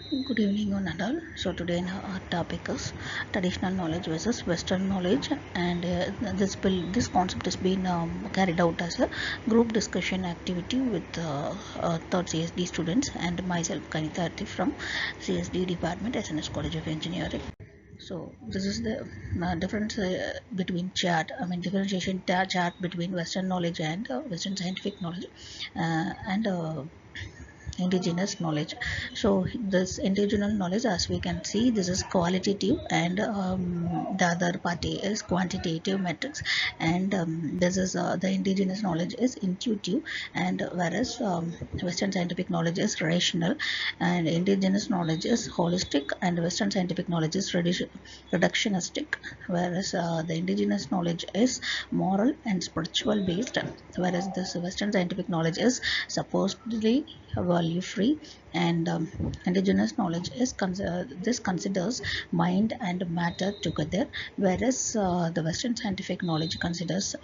Good evening, one and all. So today our topic is traditional knowledge versus Western knowledge, and this concept is being carried out as a group discussion activity with third CSD students and myself, Kanita Arthi from CSD department, SNS College of Engineering. So this is the difference between differentiation chart between Western knowledge and Western scientific knowledge, and indigenous knowledge. So this indigenous knowledge, as we can see, this is qualitative, and the other party is quantitative metrics, and this is the indigenous knowledge is intuitive, and whereas Western scientific knowledge is rational, and indigenous knowledge is holistic, and Western scientific knowledge is reductionistic, whereas the indigenous knowledge is moral and spiritual based, whereas this Western scientific knowledge is supposedly value free, and indigenous knowledge is this considers mind and matter together, whereas the Western scientific knowledge considers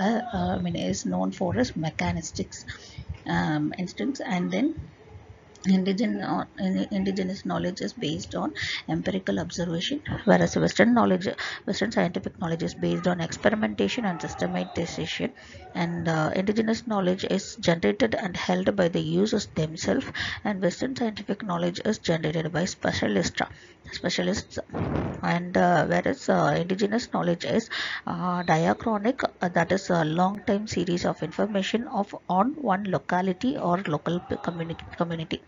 is known for its mechanistics instincts, and then indigenous knowledge is based on empirical observation, whereas Western scientific knowledge is based on experimentation and systematization, and indigenous knowledge is generated and held by the users themselves, and Western scientific knowledge is generated by specialists, and whereas indigenous knowledge is diachronic, that is a long time series of information of on one locality or local community,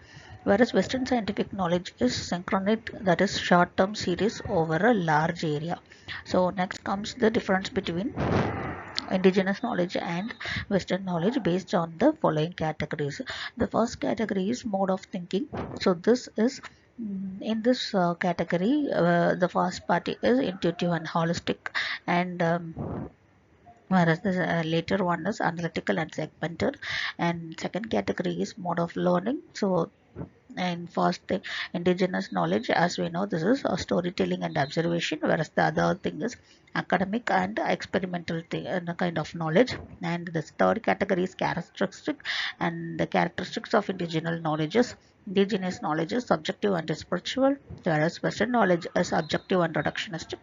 whereas Western scientific knowledge is synchronic, that is short term series over a large area. So next comes the difference between indigenous knowledge and Western knowledge based on the following categories. The first category is mode of thinking. So this is in this category, the first party is intuitive and holistic, and whereas the later one is analytical and segmented, and second category is mode of learning. So and first thing, indigenous knowledge, as we know, this is storytelling and observation, whereas the other thing is academic and experimental thing, kind of knowledge. And this third category is characteristic, and the characteristics of indigenous knowledge is subjective and spiritual, whereas Western knowledge is objective and reductionistic.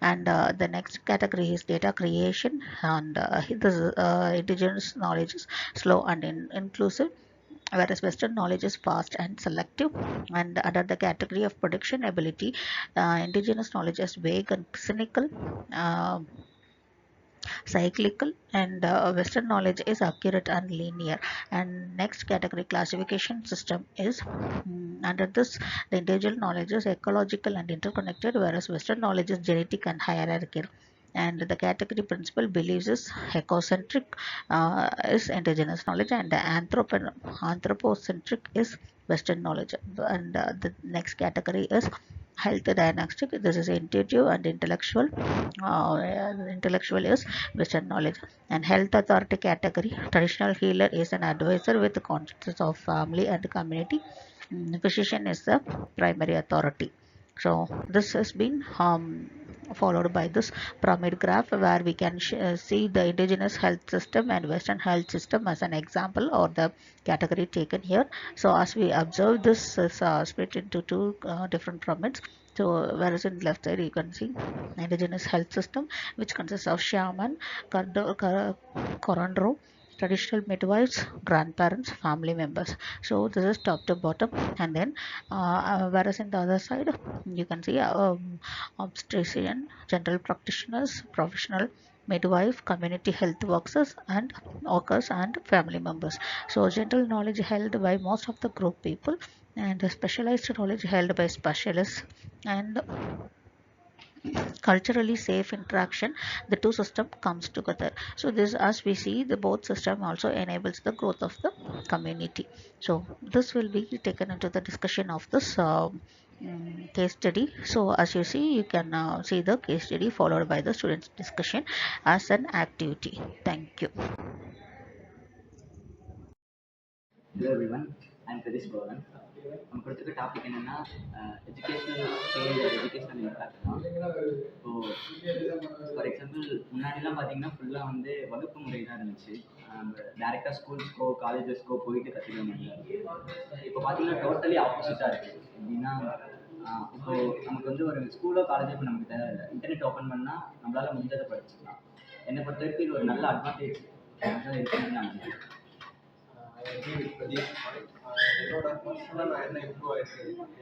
And the next category is data creation, and this indigenous knowledge is slow and inclusive, whereas Western knowledge is fast and selective. And under the category of prediction ability, indigenous knowledge is vague and cynical, uh, cyclical, and Western knowledge is accurate and linear. And next category classification system is under this, the individual knowledge is ecological and interconnected, whereas Western knowledge is genetic and hierarchical. And the category principle believes is ecocentric, is indigenous knowledge, and the anthropocentric is Western knowledge. And the next category is health diagnostic. This is intuitive and intellectual. Intellectual is Western knowledge. And health authority category, traditional healer is an advisor with the concepts of family and community. Physician is the primary authority. So this has been followed by this pyramid graph, where we can see the indigenous health system and Western health system as an example, or the category taken here. So as we observe, this is split into two different pyramids. So whereas in left side you can see indigenous health system, which consists of shaman, corandro, traditional midwives, grandparents, family members. So this is top to bottom, and then whereas in the other side you can see obstetrician, general practitioners, professional midwife, community health workers and family members. So general knowledge held by most of the group people, and specialized knowledge held by specialists, and culturally safe interaction, the two system comes together. So this, as we see, the both system also enables the growth of the community. So this will be taken into the discussion of this case study. So as you see, you can see the case study followed by the students discussion as an activity. Thank you. Hello everyone, I'm Pradesh Gavan. நம்ம கொடுத்துருக்க topic என்னன்னா educational change ஒரு educational impact தான். So for example முன்னாடிலாம் பார்த்தீங்கன்னா ஃபுல்லாக வந்து வகுப்பு முறை தான் இருந்துச்சு. நம்ம டேரெக்டாக ஸ்கூல்ஸ்க்கோ காலேஜஸ்க்கோ போயிட்டு கற்றுக்க முடியல. இப்போ பார்த்தீங்கன்னா டோட்டலி ஆப்போசிட்டாக இருக்குது. எப்படின்னா இப்போ நமக்கு வந்து ஒரு ஸ்கூலோ காலேஜோ இப்போ நமக்கு தேவையில்லை, இன்டர்நெட் ஓப்பன் பண்ணால் நம்மளால் முடிஞ்சதை படிச்சுக்கலாம். என்னை பொறுத்த வரைக்கும் இது ஒரு நல்ல அட்வான்டேஜ் இருக்குன்னு நான் நினைக்கிறேன். என்னோட பர்சனலாக நான் என்ன இம்ப்ரூவ் ஆகிருக்கு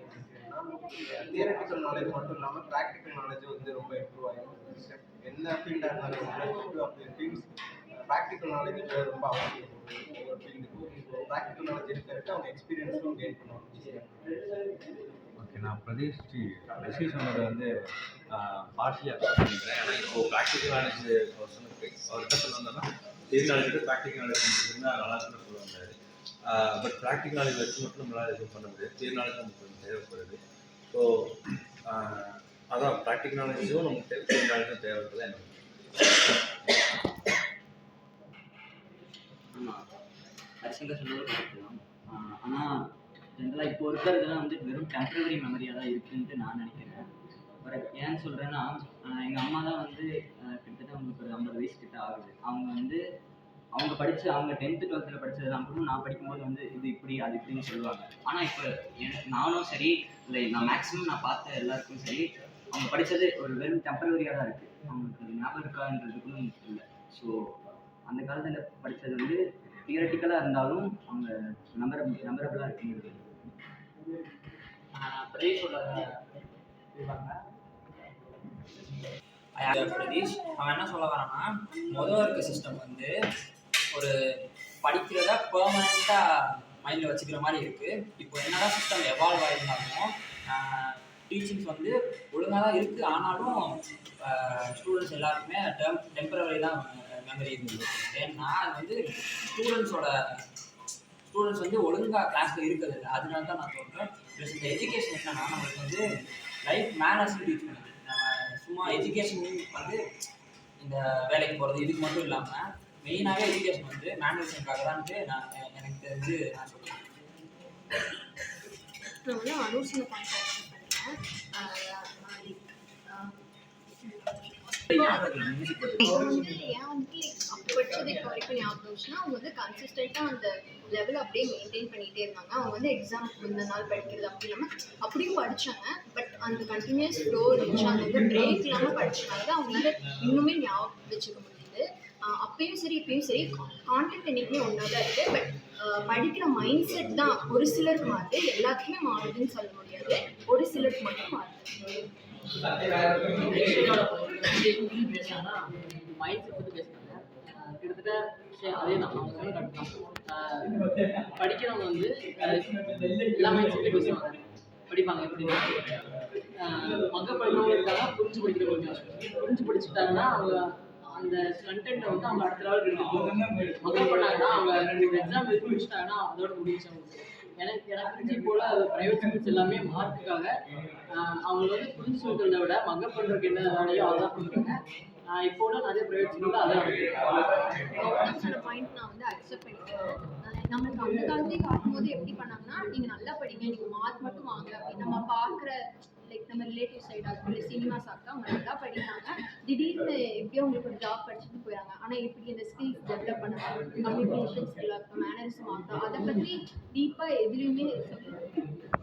தியரட்டிக்கல் நாலேஜ் மட்டும் இல்லாமல் ப்ராக்டிக்கல் நாலேஜ் வந்து ரொம்ப இம்ப்ரூவ் ஆகிருக்கு. என்ன ஃபீல்டாக இருந்தாலும் of the fields practical knowledge ரொம்ப அவசியம். ஒரு ஃபீல்டுக்கு ப்ராக்டிக்கல் நாலேஜ் இருக்க அவங்க எக்ஸ்பீரியன்ஸும் கெயின் பண்ணுவாங்க. ஓகே, நான் ரிஷி சொன்னதை வந்து பார்ஷியாக பண்ணிக்கிறேன். ஏன்னா இப்போது ப்ராக்டிக்கல் நாலேஜ் அவர் என்ன சொல்லுவாங்கன்னா தியரி நாலேஜ் ப்ராக்டிக்கல் நாலேஜ் இருந்தால் நல்லா இருக்குன்னு சொல்லுவாங்க. பட் ப்ராக்டிக்கல் நாலேஜ் வச்சு மட்டும் நம்மளால் எதுவும் பண்ண முடியாது. தியரி நாலேஜ் நமக்கு கொஞ்சம் தேவைப்படுது. ஸோ அதான் ப்ராக்டிக்கல் நாலேஜும் நமக்கு தேவை, தியரி நாலேஜும் தேவைப்படுது எனக்கு. ஆமாம், ஹரிசங்கர் சொன்னது கரெக்டு தான். ஆனால் ஜென்ரலாக இப்போ இருக்கிறதுலாம் வந்து வெறும் டெம்பரவரி மெமரியாக தான் இருக்குன்ட்டு நான் நினைக்கிறேன். ஏன்னு சொல்கிறேன்னா, எங்கள் அம்மா தான் வந்து கிட்டத்தட்ட அவங்களுக்கு ஒரு 50 வயசு கிட்ட ஆகுது. அவங்க வந்து அவங்க 10th 12th படித்ததெல்லாம் கூட நான் படிக்கும்போது வந்து இது இப்படி அது இப்படின்னு சொல்லுவாங்க. ஆனால் இப்போ நானும் சரி, இல்லை நான் மேக்ஸிமம் நான் பார்த்த எல்லாருக்கும் சரி, அவங்க படித்தது ஒரு வெறும் டெம்பரவரியாக தான் இருக்குது. அவங்களுக்கு அது ஞாபகம் இருக்கான்றதுக்கும் இல்லை. ஸோ அந்த காலத்தில் படித்தது வந்து தியரட்டிக்கலாக இருந்தாலும் அவங்க மெமரபிளாக இருக்குங்கிறது. பிரதீஷோட பிரதீஷ் அவன் என்ன சொல்ல வரான்னா, முதல் இருக்க சிஸ்டம் வந்து ஒரு படிக்கிறத பெர்மனண்ட்டாக மைண்டில் வச்சுக்கிற மாதிரி இருக்குது. இப்போ என்னதான் சிஸ்டம் எவால்வ் ஆகிருந்தாலும் டீச்சிங்ஸ் வந்து ஒழுங்காக தான் இருக்குது. ஆனாலும் ஸ்டூடெண்ட்ஸ் எல்லாருக்குமே டெம்பரவரி தான் மெமரி இருந்தது. ஏன்னா அது வந்து ஸ்டூடெண்ட்ஸ் வந்து ஒழுங்காக கிளாஸில் இருக்கிறது இல்லை. அதனால தான் நான் சொல்கிறேன். ப்ளஸ் இந்த எஜுகேஷன் என்னன்னா நம்மளுக்கு வந்து லைஃப் மேனர்ஸும் டீச் பண்ணுது. நம்ம சும்மா எஜுகேஷன் வந்து இந்த வேலைக்கு போகிறது இதுக்கு மட்டும் இல்லாமல் மெயினாகவே எஜுகேஷன் வந்து மேனரிசம்காக தான்ட்டு எனக்கு தெரிஞ்சு நான் சொல்கிறேன். நான் வந்து அனூசின பாயிண்ட் ஏன் வந்து படிச்சது இப்போ வரைக்கும் ஞாபகம் இருந்துச்சுன்னா, அவங்க வந்து கன்சிஸ்டண்ட்டாக அந்த லெவல் அப்படியே மெயின்டைன் பண்ணிகிட்டே இருந்தாங்க. அவங்க வந்து எக்ஸாமுக்கு முந்தின நாள் படிக்கிறது அப்படி இல்லாமல் அப்படியும் படித்தாங்க. பட் அந்த கண்டினியூஸ் ஃப்ளோ இருந்துச்சு. அந்த வந்து பிரேக் இல்லாமல் படிச்சனால தான் அவங்களால இன்னுமே ஞாபகம் வச்சுக்க முடியுது. அப்பயும் சரி இப்பயும் சரி கான்டென்ட் என்றைக்குமே ஒன்றா தான் இருக்குது. பட் படிக்கிற மைண்ட் செட் தான் ஒரு சிலருக்கு மாறுது. எல்லாத்துக்குமே மாறுதுன்னு சொல்ல முடியாது. ஒரு சிலருக்கு மட்டும் மாறுது. மைண்ட் செட் பற்றி பேசுகிறாங்க. கிட்டத்தட்ட அதே தான் அவங்க சொல்ல கரெக்ட். படிக்கிறவங்க வந்து எல்லா மைண்ட் செட்லையும் பேசுவாங்க. படிப்பாங்க எப்படின்னா மக படிக்கிறவங்க இருக்காங்க, புரிஞ்சு படிக்கிறவங்க புரிஞ்சு படிச்சுட்டாங்கன்னா அவங்க அந்த கண்டென்ட்டை வந்து அவங்க அடுத்த லெவலுக்கு எடுத்துப்பாங்க. மக பண்ணாங்கன்னா அவங்க 2 எக்ஸாம் எழுதி முடிச்சிட்டாங்கன்னா அதோட முடிச்சாங்க. எனக்கு தெரிஞ்சு போல ப்ரைவேட் ஸ்கூல்ஸ் எல்லாமே மார்க்குக்காக அவங்க வந்து புரிஞ்சு சொல்கிறத விட மக பண்ணுறதுக்கு என்ன வேலையோ அதான் பண்ணுறாங்க. இப்போ நிறைய ப்ரைவேட் ஸ்கூலில் அதான் சில பாயிண்ட் நான் வந்து அக்செப்ட் பண்ணிக்கிறேன். நம்மளுக்கு அந்த காலத்தையே காட்டும்போது எப்படி பண்ணாங்கன்னா, நீங்கள் நல்லா படிங்க, நீங்கள் மார்க் மட்டும் வாங்க அப்படின்னு நம்ம பார்க்குற லைக் நம்ம ரிலேட்டிவ் சைடாக இல்லை சினிமாஸ் ஆகட்டும் அவங்க நல்லா படிக்கிறாங்க. திடீர்னு எப்படியோ உங்களுக்கு ஒரு ஜாப் படிச்சுட்டு போயிடறாங்க. ஆனால் எப்படி இந்த ஸ்கில்ஸ் டெவலப் பண்ணலாம், கம்யூனிகேஷன் ஸ்கில் ஆகட்டும், மேனரிசம் ஆகட்டும், அதை பற்றி டீப்பாக எதுலேயுமே சொல்லுவாங்க.